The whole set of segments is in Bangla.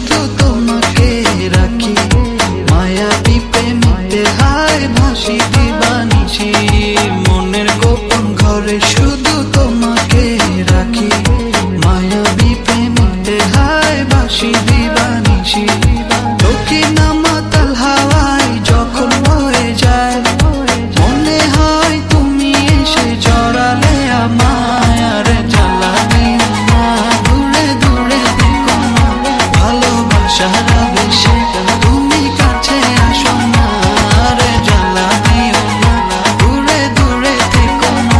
শুধু তোমাকে রাখি, মায়াবী প্রেমেতে হায় ভাসি দিবানিশি। মনের গোপন ঘরে শুধু তোমাকে রাখি, মায়াবী প্রেমেতে হায় ভাসি দিবানিশি। দক্ষিণা মাতাল হাওয়ায় যখন বয়ে যায়, মনে হয় তুমি এসে জড়ালে আমায়। আর জ্বালা দিও না, দূরে দূরে থেকো না, ভালোবাসার আবেশে তুমি কাছে আসো না। আর জ্বালা দিও না, দূরে দূরে থেকো না,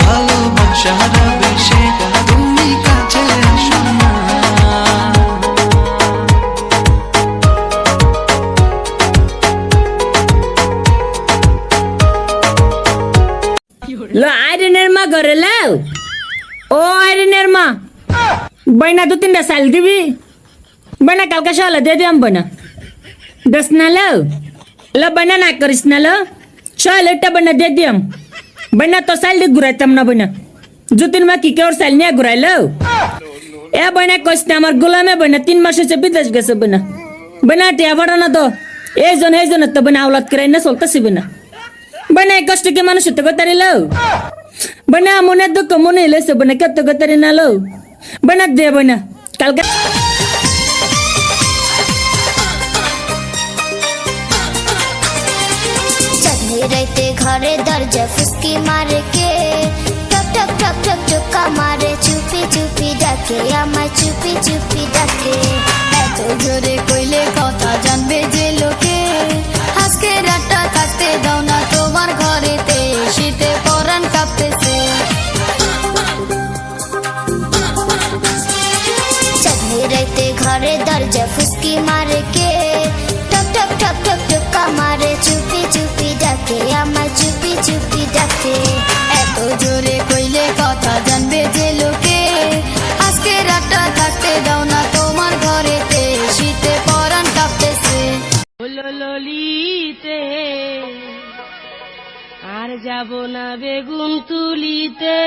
ভালোবাসার আবেশে তুমি কাছে আসো না। লো আইরনের মা ঘরে লাও। ও আইরনের মা, বইনা 2-3টা চাল দিবি। বইনা কালকে সকালে দিয়ে দিয়াম বইনা, দশ না লাও। লো বইনা না করিস না, লো সকালেটা বইনা দিয়ে দিয়াম। বইনা তো চাল দিয়ে ঘুরাইতাম না বইনা, যতীন মা কি কেউ চাল নিয়ে ঘুরাইলো। এ বইনা কইস না আমার গোলামে বইনা 3 মাস হচ্ছে বিদেশ গেছে বইনা। বইনা টিয়া ভাড়া না তো এই জনের তো বইনা আওলাদ করে না চলতেছি বইনা। বইনা এই কষ্ট কি মানুষ তো গতারি লো। বইনা মনে দুঃখ মনে এলেছে বইনা কত গতারি না লো। বইনা দে বইনা কালকে রাইতে ঘরে দরজা ফুসকি মারে কে, টক টক টক টক চোকা মারে, চুপি চুপি ডাকে আমার, চুপি চুপি ডাকে। এত জোরে কইলে কথা জানবে যে লোকে, আজকে রাতটা থাকতে দাও না তোমার ঘরেতে, শীতে পরাণ কাঁপতেছে। চাঁদনি রাইতে ঘরে দরজা ফুসকি মারে কে, টক টক টক টক চোকা মারে, চুপি চুপি ডাকে আমার, চুপি চুপি ডাকে। এত জোরে কইলে কথা জানবে যে লোকে, আজকে রাতটা থাকতে দাও না তোমার ঘরেতে, শীতে পরাণ কাঁপতেছে। ললিতে আর যাব না বেগুন তুলিতে,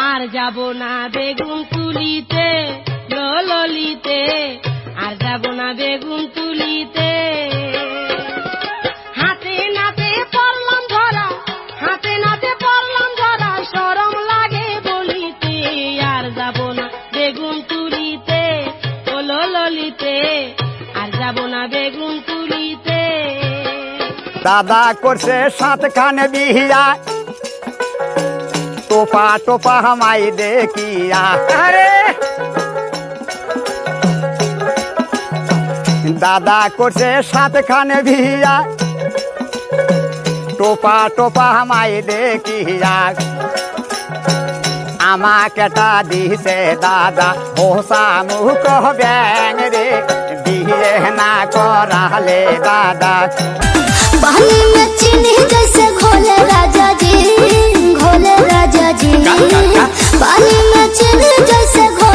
আর যাব না বেগুন তুলিতে, ললিতে আর যাব না বেগুন তুলিতে। হাতে নাতে পড়লাম ধরা, হাতে নাতে পড়লাম ধরা, শরম লাগে বলিতে। আর যাব না বেগুন তুলিতে, ও ললিতে আর যাব না বেগুন তুলিতে। দাদা করছে 7খানে বিহিয়া, টোপা টোপা হামাই দেখিয়া। আরে দাদা করছে 7খানে বিহিয়া, টোপা টোপা হামাই দেখিয়া। আমাকেটা দিছে দাদা হোসা মুখ ব্যাং রে, বিয়ে না করালে দাদা। पानी में चीनी जैसे घोले राजा जी, घोले राजा जी। पानी में चीनी जैसे घोले